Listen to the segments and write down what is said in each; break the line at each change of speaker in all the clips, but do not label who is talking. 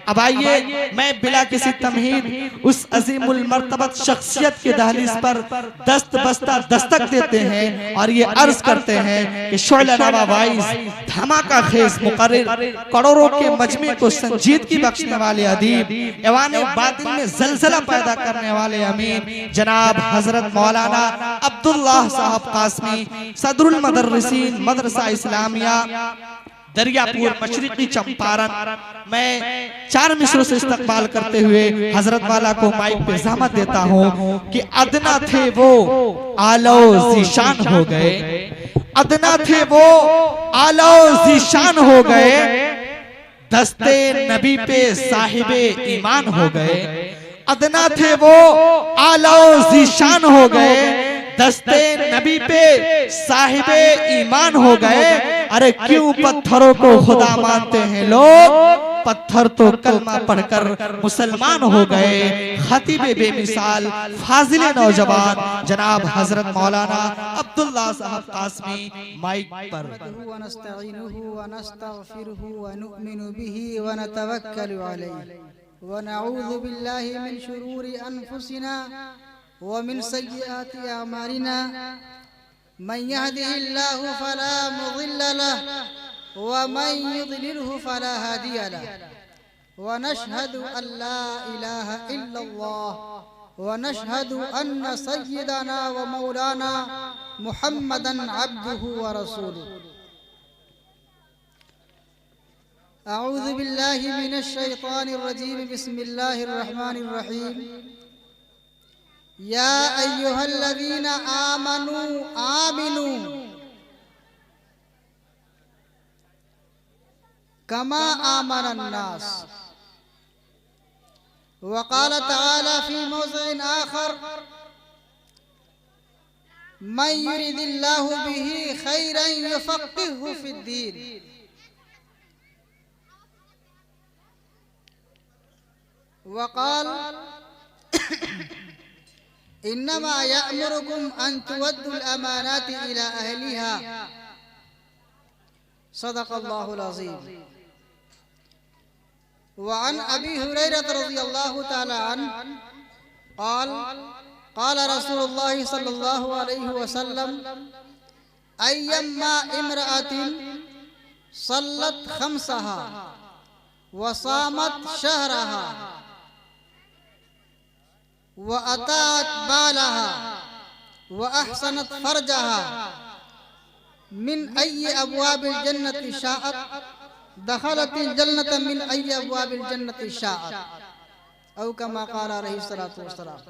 अब आइए मैं बिला किसी तमहीद उस अजीमुल मर्तबत शख्सियत के दहलीज पर दस्त बस्ता दस्तक देते हैं और ये अर्ज करते हैं कि शोला नवा वाइज धमाका खेज मुकर्रिर करोड़ों के मजमे को संजीदगी बख्शने वाले अदीब ऐवान बातिन में जलजला पैदा करने वाले अमीन जनाब हजरत मौलाना अब्दुल्लाह साहब कासमी सदरुल मदरसीन मदरसा इस्लामिया दरियापुर मशरिकी चंपारण मैं 4 मिसरों से इस्तकबाल करते हुए हजरत वाला को माइक पे ज़हमत देता हूँ कि अदना थे वो आलो ज़ीशान हो गए, अदना थे वो आलो ज़ीशान हो गए, दस्ते नबी पे साहिबे ईमान हो गए। अदना थे वो आलो ज़ीशान हो गए, दस्ते नबी पे साहिबे ईमान हो गए। अरे क्यों पत्थरों को खुदा मानते हैं लोग, पत्थर तो कलमा पढ़कर मुसलमान हो गए। खतीबे बेमिसाल फाजिले नौजवान जनाब हजरत मौलाना अब्दुल्लाह साहब कासमी माइक पर।
वनऊज़ु बिल्लाहि मिन शुरूरि अनफुसिना व मिन सय्यिआति अमालिना मन यहदिहिल्लाहु फला मुज़िल्ल लहु व मन युज़लिलहु फला हादिय लहु व नशहदु अल्ला इलाहा इल्लल्लाह व नशहदु अन्न सय्यिदना व मौलाना मुहम्मदन अब्दुहु व रसूलुहु। अऊज़ु बिल्लाहि मिनश शैतानिर रजीम बिस्मिल्लाहिर रहमानिर रहीम। या अय्युहल्लज़ीना आमनू आमिनू कमा आमनन नास। वक़ाल तआला फ़ी मौज़िइन आख़र मन युरिदिल्लाहु बिही खैरन युफ़क़्क़िहु फ़िद्दीन। वक़ाल इन्नमा यअमुरुकुम अन तुअद्दुल अमानाति इला अहलिहा। सदक़ल्लाहुल अज़ीम। व अन अबी हुरैरा रज़ियल्लाहु तआला अन्हु क़ाल क़ाल रसूलुल्लाह सल्लल्लाहु अलैहि वसल्लम अय्यम्मा इम्रअतिन सल्लत खम्सहा व सामत शहरहा व अतात बालहा व अहसनत फरजहा मिन अय्यि अब्वाबिल जन्नति शाअत दखलतिल जन्नत मिन अय्यि अब्वाबिल जन्नति शाअत औ कमा क़ाल अलैहिस्सलातु वस्सलाम।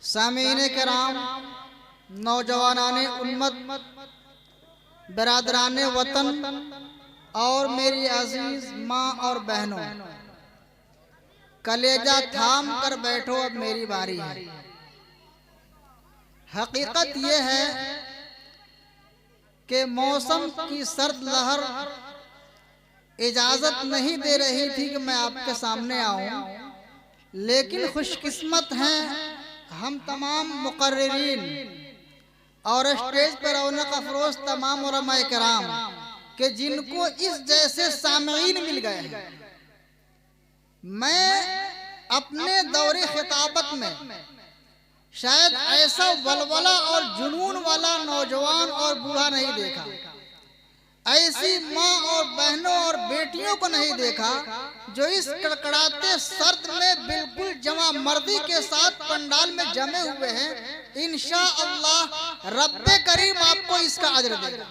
सामीने किराम, नौजवानाने उम्मत, बिरादराने वतन और मेरी अजीज माँ और बहनों, कलेजा थाम कर बैठो, अब मेरी बारी है। हकीकत यह है कि मौसम की सर्द लहर इजाजत नहीं दे रही थी कि मैं आपके सामने आऊं, लेकिन खुशकिस्मत हैं हम तमाम मुकर्रिरीन और स्टेज पर रौनक अफरोज तमाम उलमाए किराम कि जिनको इस जैसे सामईन मिल गए हैं। मैं अपने दौरे खिताबत में शायद ऐसा वलवला और जुनून वाला नौजवान और बूढ़ा नहीं देखा, ऐसी माँ और बहनों और बेटियों को नहीं देखा जो इस कड़कड़ाते सर्द में बिल्कुल जमा मर्दी के साथ पंडाल में जमे हुए हैं। इंशाअल्लाह रब्बे करीम आपको इसका अजर देगा।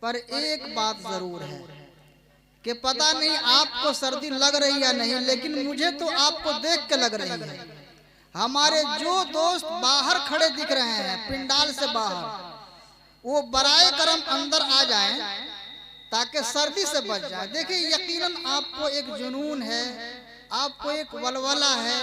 पर एक बात जरूर है कि पता नहीं आपको सर्दी लग रही या नहीं, लेकिन मुझे तो आपको देख के लग रही है। हमारे जो दोस्त बाहर खड़े दिख रहे हैं पंडाल से बाहर, वो बराए करम अंदर आ जाएं ताकि सर्दी से बच जाए। देखिए यकीनन आपको एक जुनून है, आपको एक वलवला है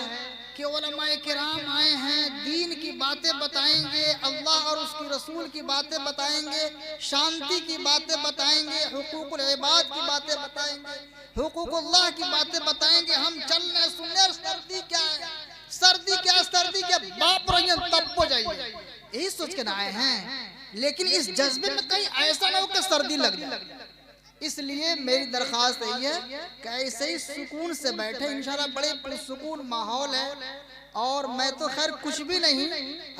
कि उलमाए किराम आए हैं, दीन की बातें बताएंगे, अल्लाह और उसकी रसूल की बातें बताएंगे, शांति की बातें बताएंगे, हुकूकुल इबाद की बातें बताएंगे, हुकूकुल्लाह की बातें बताएंगे। हम चलने सुनने, सर्दी क्या है, सर्दी क्या, सर्दी के बाप रही तब हो जाइए, यही सोच के ना आए हैं, लेकिन इस जज्बे में कहीं ऐसा ना हो कि सर्दी लग जाए। इसलिए मेरी दरख्वास्त यही है कि ऐसे ही सुकून से बैठे, इंशाल्लाह बड़े पुरसुकून माहौल है। और मैं तो खैर कुछ भी नहीं,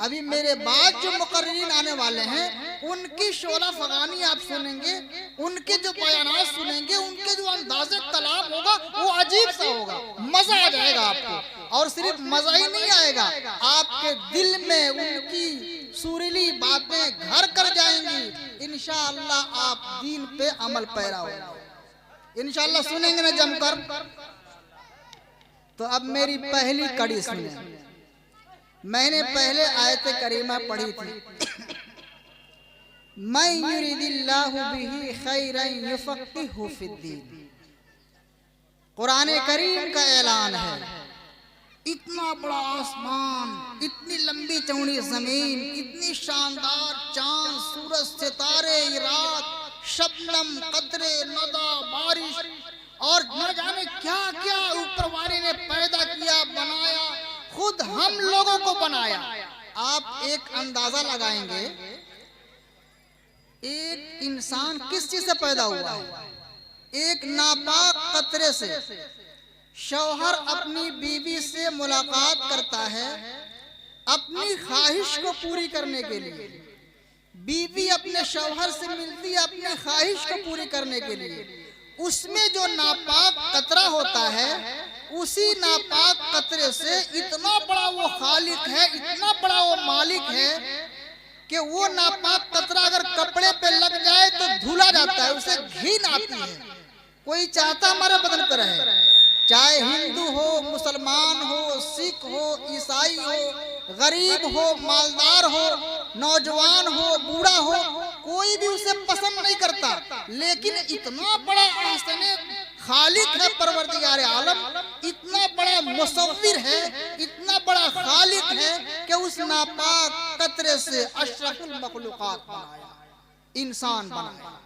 अभी मेरे बाद जो मुकर्रिरीन आने वाले हैं उनकी शोला फगानी आप सुनेंगे, उनके जो बयानात सुनेंगे, उनके जो अंदाज़े कलाम होगा वो अजीब सा होगा, मजा आ जाएगा आपको। और सिर्फ मजा ही नहीं आएगा, आपके दिल में उनकी सुरीली बातें घर कर जाएंगी। इंशाअल्लाह आप दीन पे अमल पैरा होगा इंशाअल्लाह। सुनेंगे ना जमकर। तो अब मेरी पहली कड़ी सुने। मैंने पहले आयत करीमा पढ़ी थी, मैं युरिदिल्लाहु बिही खैरन युफक्किहु फिद्दीन। कुरान करीम का ऐलान है, इतना बड़ा आसमान, इतनी लंबी चौड़ी जमीन, इतनी शानदार चांद, सूरज, सितारे, रात, शबनम, कतरे, नदा, बारिश और न जाने क्या क्या ऊपर वाले ने पैदा किया, बनाया, खुद हम लोगों को बनाया। आप एक अंदाजा लगाएंगे, एक इंसान किस चीज से पैदा हुआ है? एक नापाक कतरे से। शौहर अपनी बीवी से मुलाकात करता है अपनी ख्वाहिश को पूरी करने के लिए, बीवी अपने शौहर से मिलती है अपनी ख्वाहिश को पूरी करने के लिए। उसमें जो नापाक कतरा होता है, उसी नापाक कतरे से इतना बड़ा वो खालिक है, इतना बड़ा वो मालिक है कि वो नापाक कतरा अगर कपड़े पे लग जाए तो धुला जाता है, उसे घिन आती है। कोई चाहता हमारे बदन पर रहे, चाहे हिंदू हो, मुसलमान हो, सिख हो, ईसाई हो, गरीब हो, मालदार हो, नौजवान हो, बूढ़ा हो, कोई भी उसे पसंद नहीं करता। लेकिन इतना बड़ा आसने खालिक है परवरदिगार आलम, इतना बड़ा मुसव्विर है, इतना बड़ा खालिक है कि उस नापाक कतरे से अशरफुल मखलूकात बनाया, इंसान बनाया।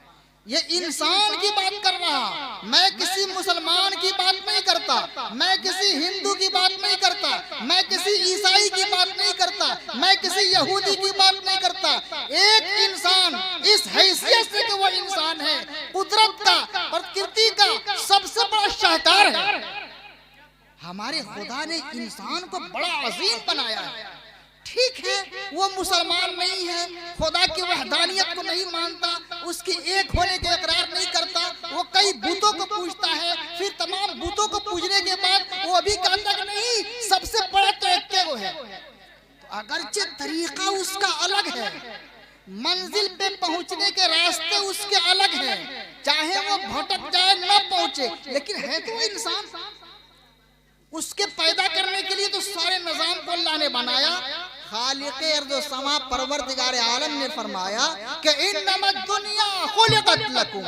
ये इंसान की बात कर रहा, मैं किसी मुसलमान की बात नहीं करता, मैं किसी हिंदू की बात नहीं करता, मैं किसी ईसाई की बात नहीं करता, मैं किसी यहूदी की बात नहीं करता। एक इंसान इस हैसियत से कि वो इंसान है, कुदरत का, प्रकृति का सबसे बड़ा शाहकार है। हमारे खुदा ने इंसान को बड़ा अजीम बनाया है। ठीक है, वो मुसलमान नहीं है, खुदा की वहदानियत को नहीं मानता, उसके एक होने के इकरार नहीं करता, वो कई बुतों को पूजता है, फिर तमाम बुतों को पूजने के बाद वो अभी कहता कि नहीं सबसे बड़ा तो एक वो है। तो अगरचे तरीका उसका अलग है, मंजिल पे पहुंचने के रास्ते उसके अलग हैं, चाहे वो भटक जाए न पहुंचे, लेकिन है तो इंसान। उसके पैदा करने के लिए तो सारे निजाम को अल्लाह ने बनाया। खालिक़े अर्ज़ समा परवरदिगार आलम ने फरमाया कि इन्नमा दुनिया खुलिक़त लकुम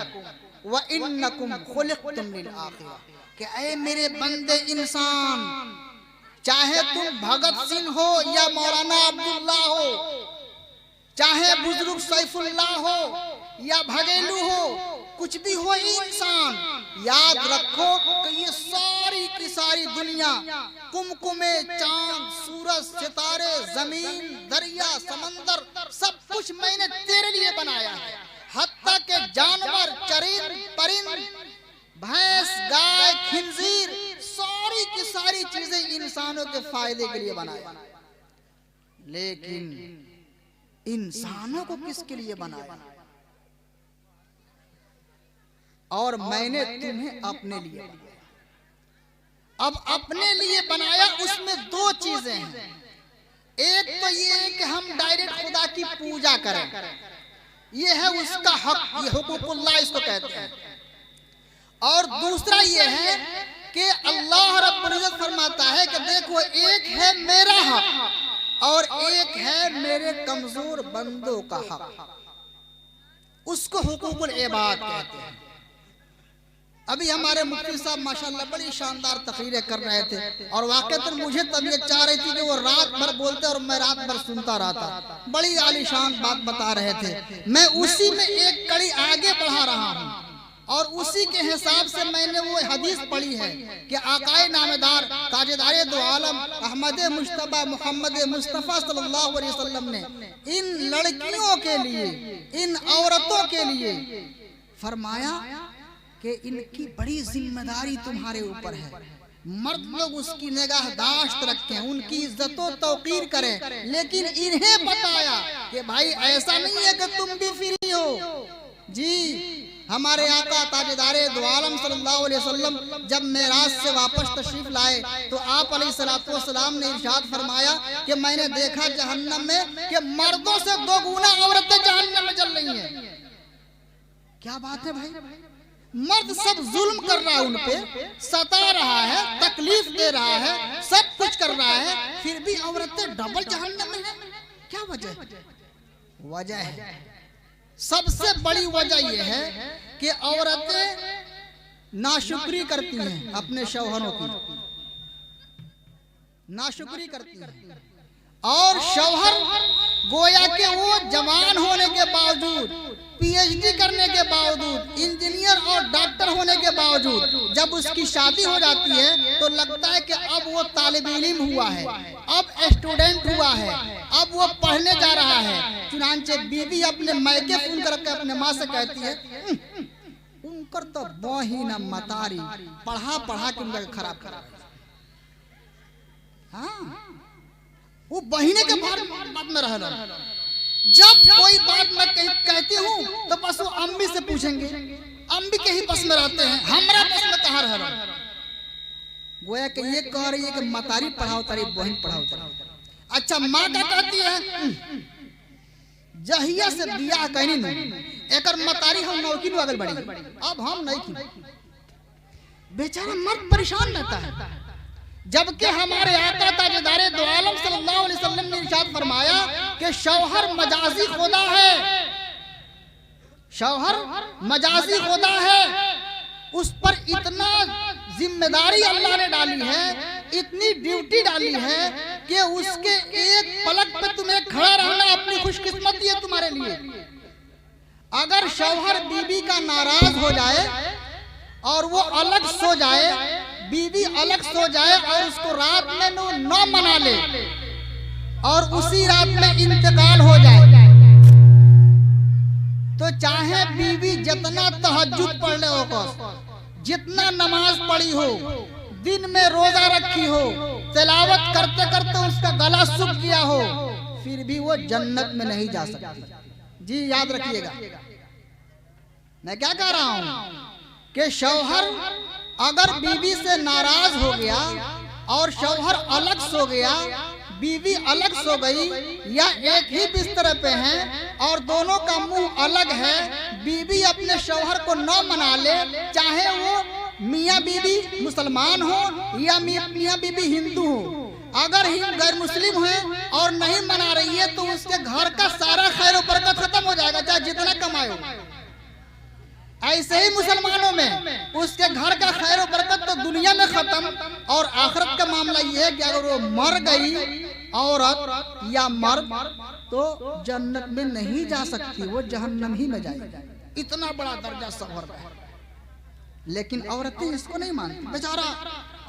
व इन्नकुम खुलिक़तुम लिल आखिरा, कि ऐ मेरे बंदे इंसान, चाहे तुम भगत सिंह हो या मौलाना अब्दुल्ला हो, चाहे बुजुर्ग सैफुल्लाह हो या भगेलू हो, कुछ भी हो इंसान, याद रखो कि ये सारी की सारी दुनिया, कुमकुमे, चांद, सूरज, सितारे, जमीन, दरिया, समंदर, सब कुछ मैंने तेरे लिए बनाया है। हत्ता के जानवर, चरिंद, परिंद, भैंस, गाय, खिंजीर, सारी की सारी चीजें इंसानों के फायदे के लिए बनाया। लेकिन इंसानों को किसके लिए बनाया? और मैंने तुम्हें अपने लिए बनाया। अब अपने लिए बनाया, उसमें दो चीजें हैं। एक तो ये है कि हम डायरेक्ट खुदा की पूजा करें, ये है उसका हक, ये हुकूकुल्लाह इसको कहते हैं। और दूसरा ये है कि अल्लाह रब्बुल इज्जत फरमाता है कि देखो, एक है मेरा हक और एक है मेरे कमजोर बंदों का हक, उसको हुकूकुल इबाद कहते हैं। अभी हमारे मुफ्ती साहब माशाल्लाह बड़ी शानदार तकरीरें कर रहे थे, और वाकईतन मुझे तबीयत चाह रही थी कि वो रात भर बोलते और मैं रात भर सुनता रहा था। बड़ी आलीशान बात बता रहे थे, मैं उसी में एक कड़ी आगे बढ़ा रहा हूँ। और उसी के हिसाब से मैंने वो हदीस पढ़ी है कि आकाए नामदार ताजदारे दो आलम अहमद मुश्तबा मोहम्मद मुस्तफ़ा सल्लल्लाहु अलैहि वसल्लम ने इन लड़कियों के लिए, इन औरतों के लिए फरमाया कि इनकी बड़ी जिम्मेदारी तुम्हारे ऊपर है। मर्द लोग उसकी निगाहदाश्त रखें, उनकी इज्जतो तौकीर करें, लेकिन इन्हें बताया कि भाई ऐसा नहीं है कि तुम भी फ्री हो। जी हमारे आका ताजदारे दो आलम सल्लल्लाहु अलैहि वसल्लम जब मेराज से वापस तशरीफ लाए तो आप अलैहिस्सलातु वस्सलाम ने इरशाद फरमाया कि मैंने देखा जहन्नम में कि मर्दों से 2 गुना औरतें जहन्नम में जल रही हैं। क्या बात है भाई, मर्द सब जुल्म कर रहा है, उन पे सता रहा है, तकलीफ दे रहा है, सब कुछ कर रहा है, फिर भी औरतें डबल जहन्नम में हैं। क्या वजह? वजह है, सबसे बड़ी वजह यह है कि औरतें नाशुक्री करती हैं, अपने शौहरों की नाशुक्री करती हैं। और शौहर गोया के वो जवान होने के बावजूद, पीएचडी करने के बावजूद, इंजीनियर और डॉक्टर होने के बावजूद जब उसकी शादी हो जाती है तो लगता है कि अब वो तालिब इल्म हुआ है, अब स्टूडेंट हुआ है, अब वो पढ़ने जा रहा है। चुनांचे बीवी अपने मायके फोन करके अपने माँ से कहती है उनकर तो बही न मतारी पढ़ा पढ़ा के उनका खराब करा। हाँ, वो बहिने के बाद में रह जब कोई बात मैं कहती हूँ तो बस वो अम्मी से पूछेंगे, अम्मी के ही बस में रहते हैं, हमारा बस में कहाँ रह रहा। गोया कि ये कह रही है कि मतारी पढ़ाओ तारी बहन पढ़ाओ तारी। अच्छा माँ क्या कहती है? जहिया से बियाह कहनी नहीं एकर मतारी हम नौकी अगल बढ़ी, अब हम नहीं की। बेचारा मर्द परेशान रहता है। जबकि हमारे आका ताजदारे दो आलम सल्लल्लाहु अलैहि वसल्लम ने इरशाद फरमाया कि शौहर मजाजी खुदा है, शौहर मजाजी खुदा है। उस पर इतना जिम्मेदारी अल्लाह ने डाली है, इतनी ड्यूटी डाली है कि उसके एक पलक पे तुम्हें खड़ा रहना अपनी खुशकिस्मती है तुम्हारे लिए। अगर शौहर बीबी का नाराज हो जाए और वो अलग सो जाए, बीवी अलग सो जाए और उसको रात में न मना ले और उसी रात में इंतकाल हो जाए, तो चाहे बीवी जितना तहज्जुद पढ़ ले हो, जितना नमाज पढ़ी हो, दिन में रोजा रखी हो, तिलावत करते करते उसका गला सूख गया हो, फिर भी वो जन्नत में नहीं जा सकती। जी याद रखिएगा, मैं क्या कह रहा हूं कि शौहर अगर बीवी से नाराज हो गया और शौहर अलग सो गया, बीवी अलग सो गई, या एक ही बिस्तर पे हैं और दोनों का मुंह अलग है, बीवी अपने शौहर को न मना ले, चाहे वो मियाँ बीवी मुसलमान हो या मियाँ बीवी हिंदू हो, अगर गैर मुस्लिम है और नहीं मना रही है तो उसके घर का सारा खैर और बरकत खत्म हो जाएगा, चाहे जितना कमाए। ऐसे ही मुसलमानों में उसके घर का खैर और बरकत तो दुनिया में खत्म, और आखिरत का मामला यह है कि अगर वो मर गई औरत या मर्द तो जन्नत में नहीं जा सकती, वो जहन्नम ही में जाएगी। इतना बड़ा दर्जा शौहर का है, लेकिन औरतें इसको नहीं मानती। बेचारा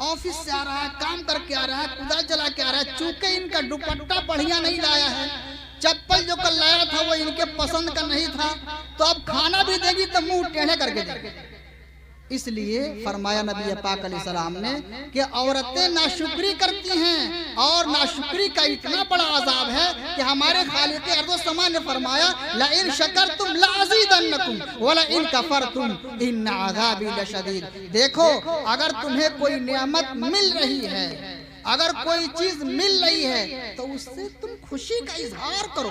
ऑफिस से आ रहा है, काम करके आ रहा है, कुदाल चला के आ रहा है, चूंकि इनका दुपट्टा बढ़िया नहीं लाया है, चप्पल जो कल लाया था वो इनके पसंद का नहीं था, तो अब खाना भी देगी तो मुंह टेढ़े करके देगी। इसलिए फरमाया नबी पाक अलैहिस्सलाम ने कि औरतें नाशुक्री करती हैं, और नाशुक्री का इतना बड़ा अजाब है कि हमारे खालिक अर्ज़ व समा ने फरमाया ला इन शकरतुम ला अज़ीदन्नकुम व ला इन कफरतुम इन अज़ाबी लशदीद। देखो, अगर तुम्हें कोई नेमत मिल रही है, अगर कोई चीज मिल रही है तो उससे तुम खुशी का इजहार करो,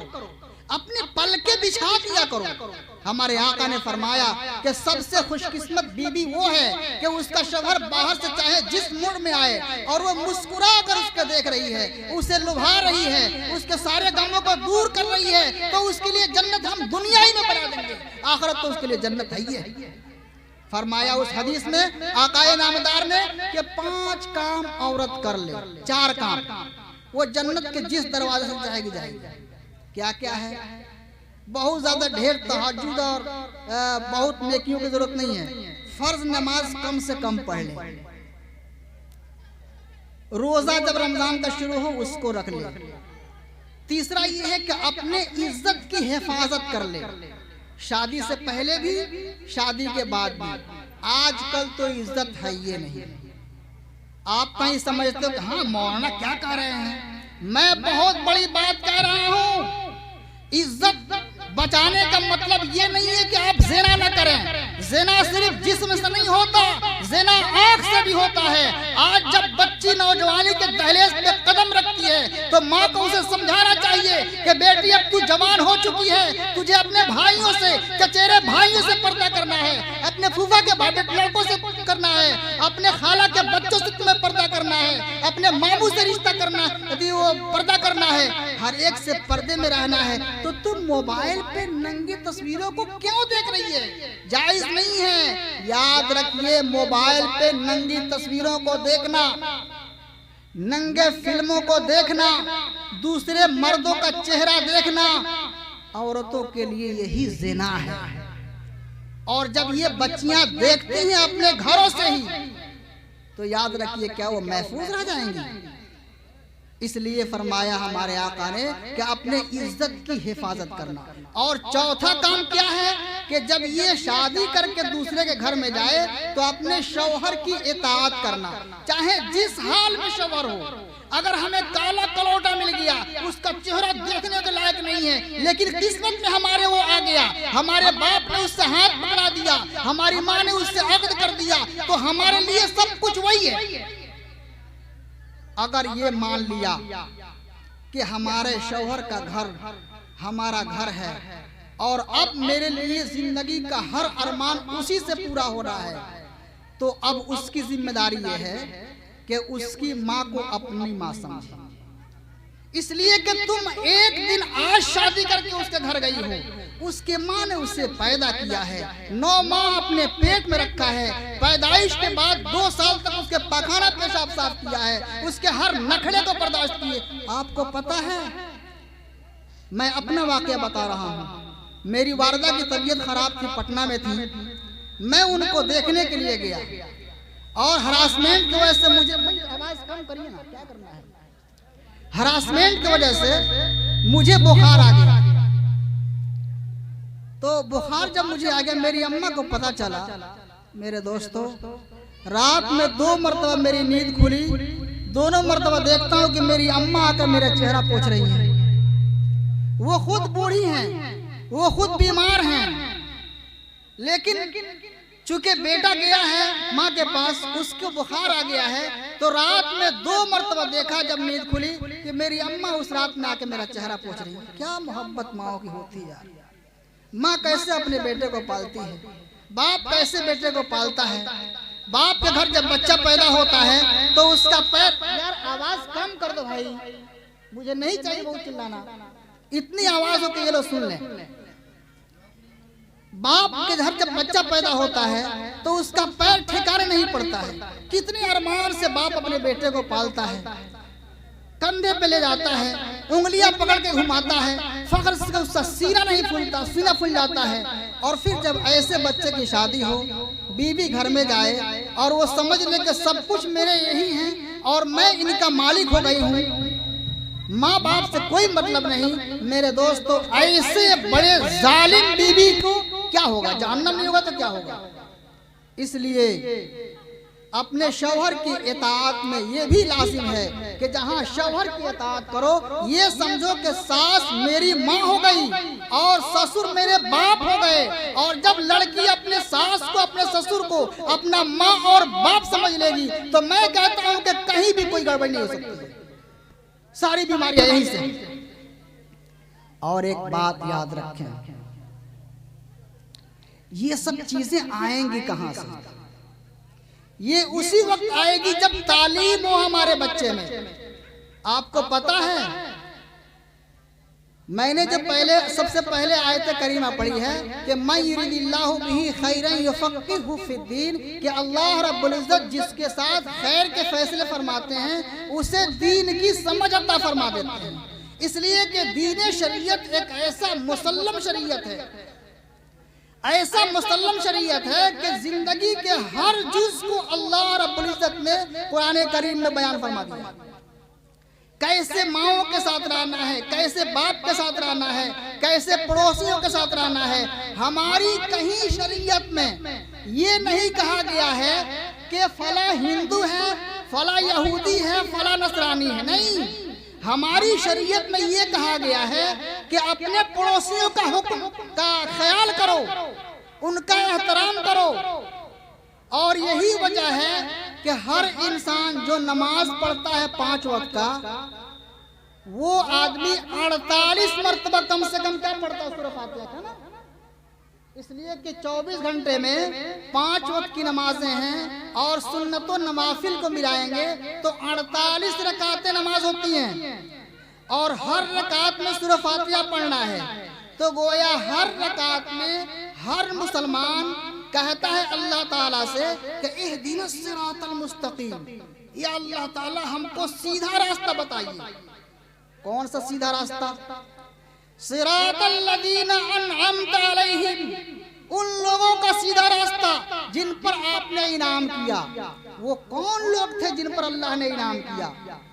अपने पल के बिछा दिया करो। हमारे आका ने फरमाया कि सबसे खुशकिस्मत बीवी वो है कि उसका शौहर बाहर से चाहे जिस मूड में आए और वो मुस्कुरा कर उसको देख रही है, उसे लुभा रही है, उसके सारे गमों को दूर कर रही है, तो उसके लिए जन्नत हम दुनिया ही में बना देंगे, आखिरत तो उसके लिए जन्नत है ही है। फरमाया उस हदीस में आकाए नामदार ने कि 5 काम औरत कर ले, 4 काम, वो जन्नत के जिस दरवाजे से जाएगी जाएगी। क्या क्या है? बहुत ज्यादा ढेर तहज्जुद और बहुत नेकियों की जरूरत नहीं है, फर्ज नमाज कम से कम पढ़ ले, रोजा जब रमजान का शुरू हो उसको रख ले। तीसरा ये है कि अपने इज्जत की हिफाजत कर ले, शादी से पहले भी शादी के बाद भी। आजकल तो इज्जत है ये नहीं। आप कहीं समझते हो कि हाँ मौलाना क्या कह रहे हैं, मैं बहुत बड़ी बात कह रहा हूँ। इज्जत बचाने का मतलब ये नहीं है कि आप ज़िना न करें। ज़िना सिर्फ जिस्म से नहीं होता, ज़िना आँख से भी होता है। आज जब बच्ची नौजवानी के दहलीज पे कदम रखती है तो माँ को उसे समझाना चाहिए कि बेटी अब तू जवान हो चुकी है, तुझे अपने भाइयों से, चचेरे भाइयों से पर्दा करना है, अपने फूफा के लड़कों से करना है, अपने खाला के बच्चों से तुम्हें पर्दा करना है, अपने मामू से रिश्ता करना यदि वो पर्दा करना है, हर एक से पर्दे में रहना है। तो तुम मोबाइल पे नंगी तस्वीरों को क्यों देख रही है? जायज नहीं है। याद रखिए, मोबाइल पे नंगी तस्वीरों को देखना, नंगे फिल्मों को देखना, दूसरे मर्दों का चेहरा देखना औरतों के लिए यही ज़िना है। और जब ये बच्चियां देखती हैं अपने घरों से ही तो याद रखिए क्या वो महफूज रह जाएंगी? इसलिए फरमाया हमारे आका ने कि अपने इज्जत की हिफाजत करना। और चौथा काम क्या है कि जब ये शादी करके दूसरे के घर में जाए तो अपने शौहर की इताअत करना, चाहे जिस हाल में शौहर हो। अगर हमें काला कलौटा मिल गया, उसका चेहरा देखने के लायक नहीं है, लेकिन किस्मत में हमारे वो आ गया, हमारे बाप ने उससे हाथ पकड़ा दिया, हमारी माँ ने उससे अक़द कर दिया, तो हमारे लिए सब कुछ वही है। अगर ये मान लिया कि हमारे शौहर का घर हमारा घर है और अब मेरे लिए जिंदगी का हर अरमान उसी से पूरा हो रहा है, तो अब उसकी जिम्मेदारी ये है कि उसकी माँ को अपनी माँ समझे। इसलिए कि तुम एक दिन आज शादी करके उसके घर गई हो, उसके माँ ने उसे पैदा किया है, 9 माह अपने पेट में रखा है, पैदाइश के बाद 2 साल तक उसके पखाना पेशाब साफ किया है, उसके हर नखरे को बर्दाश्त किए। आपको पता है, मैं अपना वाकया बता रहा हूँ। मेरी वारदा की तबीयत खराब थी, पटना में थी, मैं उनको देखने के लिए गया और हरासमेंट की वजह से मुझे, आवाज कम करिए ना, क्या करना है, हरासमेंट की वजह से मुझे बुखार आ गया। तो बुखार जब मुझे आ गया, मेरी अम्मा को पता चला। मेरे दोस्तों, रात में 2 मरतबा मेरी नींद खुली, दोनों मरतबा देखता हूँ कि मेरी अम्मा आकर मेरा चेहरा पोंछ रही हैं। वो खुद बूढ़ी हैं, वो खुद बीमार हैं, लेकिन चूंकि बेटा गया है माँ के पास, उसको बुखार आ गया है, तो रात में 2 मरतबा देखा जब नींद खुली कि मेरी अम्मा उस रात में आके मेरा चेहरा पोंछ रही है। क्या मोहब्बत माओ की होती है यार। माँ कैसे अपने बेटे को पालती है, बाप कैसे बेटे को पालता है। बाप के घर जब बच्चा पैदा होता है तो उसका पैर, यार आवाज कम कर दो भाई, मुझे नहीं चाहिए बहुत चिल्लाना, इतनी आवाज हो कि ये लोग सुन लें। बाप के घर जब बच्चा पैदा होता है तो उसका पैर ठिकाने नहीं पड़ता है। कितने अरमान से बाप अपने बेटे को पालता है, कंधे पे ले जाता है, उंगलियां पकड़ के घुमाता है, फख्र से उसका सीना नहीं फूलता, सीना फूल जाता है। और फिर जब ऐसे बच्चे की शादी हो, बीवी घर में जाए और वो समझ ले कि सब कुछ मेरे यही हैं और मैं इनका मालिक हो गई हूँ, माँ बाप से कोई मतलब नहीं। मेरे दोस्तों, ऐसे बड़े जालिम बीवी को क्या होगा, जहन्नम नहीं होगा तो क्या होगा। इसलिए अपने शौहर की इताअत में ये भी लाजिम है कि जहाँ शौहर की इताअत करो, ये समझो कि सास मेरी माँ हो गई और ससुर मेरे बाप हो गए। और जब लड़की अपने सास को, अपने ससुर को अपना माँ और बाप समझ लेगी तो मैं कहता हूँ कि कहीं भी कोई गड़बड़ नहीं हो सकती, सारी बीमारियां यहीं से। और एक बात याद रखें, ये सब चीजें आएंगी कहां से? ये उसी वक्त आएगी जब तालीम हो हमारे बच्चे में। आपको पता है, मैंने जब सबसे पहले आयत करीमा पढ़ी है कि मैं युरिदिल्लाहु बिही खैरन युफ़क़्क़िहु फ़िद्दीन, कि अल्लाह रब्बुल इज़्ज़त जिसके साथ खैर के फैसले फरमाते हैं उसे दीन की समझ अता फरमा देते हैं। इसलिए कि दीन शरीयत एक ऐसा मुसल्लम शरीयत है, ऐसा मुसल्लम शरीयत है कि जिंदगी के हर जुज को अल्लाह रब्बुल इज्जत ने कुरान करीम में बयान फरमा दिया। कैसे माओं के साथ रहना है, कैसे बाप के साथ रहना है, कैसे पड़ोसियों के साथ रहना है। हमारी कहीं शरीयत में ये नहीं कहा गया है कि फला हिंदू है, फला यहूदी है, फला नसरानी है। नहीं, हमारी शरीयत में ये कहा गया है कि अपने पड़ोसियों का हुक्म का ख्याल करो, उनका एहतराम करो। और यही वजह है कि हर इंसान जो नमाज पढ़ता है 5 वक्त का, वो आदमी 48 मरतबा कम से कम क्या पढ़ता है, सूरह फातिहा का ना। इसलिए कि 24 घंटे में 5 वक्त की नमाजें हैं और सुन्नतों नवाफिल को मिलाएंगे तो 48 रकातें नमाज होती हैं और हर रकात में सूरह फातिहा पढ़ना है। तो गोया हर रकात में हर मुसलमान कहता है अल्लाह ताला से कि इहदिनस सिरातल मुस्तकीम, या अल्लाह ताला हमको सीधा रास्ता बताइए। कौन सा सीधा रास्ता? सिरातल लदीना अनअमत अलैहिम, उन लोगों का सीधा रास्ता जिन पर आपने इनाम किया। वो कौन लोग थे जिन पर अल्लाह ने इनाम किया?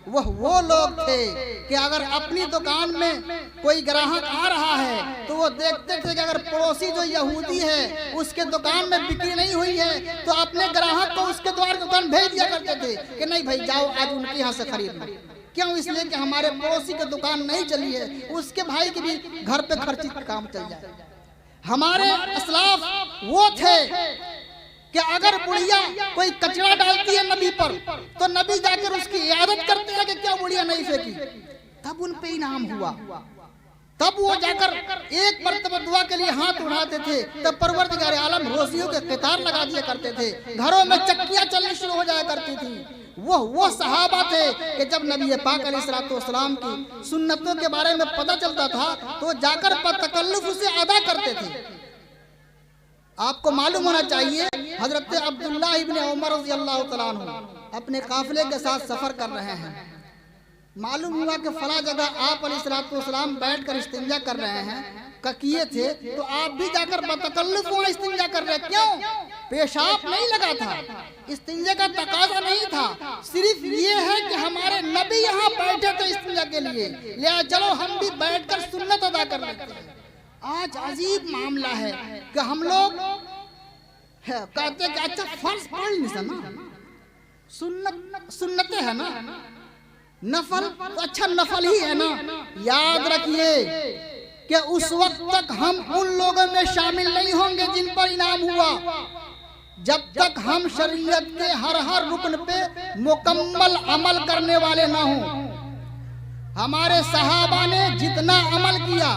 वो लोग थे कि अगर अपनी दुकान में कोई ग्राहक आ रहा है तो वो देखते थे कि अगर पड़ोसी जो यहूदी है उसके दुकान में बिक्री नहीं हुई है तो अपने ग्राहक को उसके द्वार दुकान भेज दिया करते थे कि नहीं भाई जाओ आज उनके यहाँ से खरीद लो। क्यों? इसलिए कि हमारे पड़ोसी की दुकान नहीं चली है, उसके भाई की भी घर पे खर्ची काम चल जाए। हमारे असलाफ वो थे कि अगर बुढ़िया कोई कचरा डालती है नबी पर तो नबी जाकर उसकी इयादत करते हैं कि क्या बुढ़िया नहीं फेंकी, तब उन पे इनाम हुआ। तब वो जाकर एक मरतबा दुआ के लिए हाथ उठाते थे, तब परवरदिगार आलम रोजियों के कतार लगा दिया करते थे, घरों में चक्कियां चलनी शुरू हो जाया करती थी। वो सहाबा थे कि जब नबी पाक अलैहिस्सलाम की सुन्नतों के बारे में पता चलता था तो जाकर तकल्लुफ उसे अदा करते थे। आपको मालूम होना चाहिए हजरत अब्दुल्लाह इब्न उमर रज़ियल्लाहु तआला अन्हु अपने काफिले के साथ सफर कर रहे हैं। मालूम हुआ कि फला जगह आप अलैहिस्सलाम बैठकर इस्तिंजा कर रहे हैं, किए थे, तो आप भी जाकर बतकल्लुफ वहाँ इस्तिंजा कर रहे। क्यों? पेशाब नहीं लगा था, इस्तिंजा का तकाजा नहीं था, सिर्फ ये है कि हमारे नबी यहाँ बैठे थे इस्तिंजा के लिए, लिया चलो हम भी बैठकर सुन्नत अदा कर लेते हैं। आज अजीब मामला है कि हम लोग कहते हैं कि अच्छा फर्ज पढ़ नहीं सना, सुन्नतें है ना, नफल तो अच्छा नफल ही है ना। याद रखिए कि उस वक्त तक हम उन लोगों में शामिल नहीं होंगे जिन पर इनाम हुआ, जब तक हम शरीयत के हर रुकन पे मुकम्मल अमल करने वाले ना हों। हमारे सहाबा ने जितना अमल किया,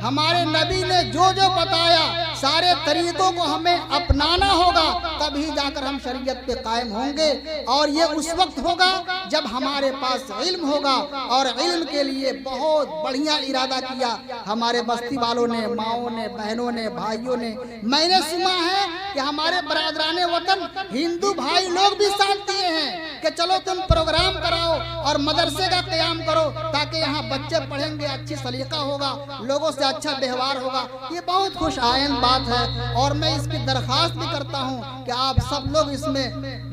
हमारे नबी ने जो जो बताया, सारे तरीकों को हमें अपनाना होगा, तभी जाकर हम शरीयत पे कायम होंगे। और ये उस वक्त होगा जब हमारे पास इल्म होगा। और इल्म के लिए बहुत बढ़िया इरादा किया हमारे बस्ती वालों ने, माओं ने, बहनों ने, भाइयों ने। मैंने सुना है कि हमारे बरादराने वतन हिंदू भाई लोग भी साथ दिए हैं कि चलो तुम प्रोग्राम कराओ और मदरसे का क़याम करो ताकि यहाँ बच्चे पढ़ेंगे, अच्छी सलीका होगा, लोगों से अच्छा व्यवहार होगा। ये बहुत खुश आयन बात है और मैं इसकी दरख्वास्त भी करता हूँ कि आप सब लोग इसमें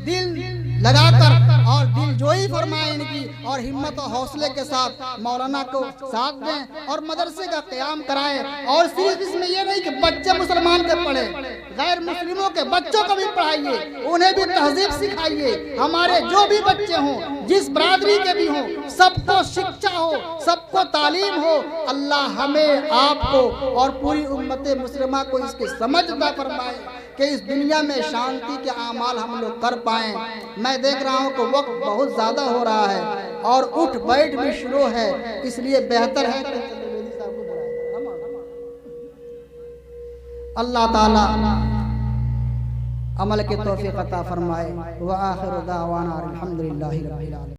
दिल लगाकर और दिलजोई फरमाएं इनकी, और हिम्मत और हौसले के साथ मौलाना को साथ दें और मदरसे का क़याम कराएं। और सिर्फ इसमें यह नहीं कि बच्चे मुसलमान के पढ़े, गैर मुस्लिमों के बच्चों को भी पढ़ाइए, उन्हें भी तहजीब सिखाइए। हमारे जो भी बच्चे हों, जिस बरादरी के भी हों, सबको शिक्षा हो, सबको तालीम हो। अल्लाह हमें, आपको और पूरी उम्मत मुस्लिमा को इसकी समझ अता फरमाए कि इस दुनिया में शांति के आमाल हम लोग कर पाएं। मैं देख रहा हूँ कि वक्त बहुत ज़्यादा हो रहा है और उठ बैठ भी शुरू है, इसलिए बेहतर है कि अल्लाह ताला अमल के तौफीक अता फरमाए। व आखिर दावाना अल्हम्दुलिल्लाहि रब्बिल आलमीन।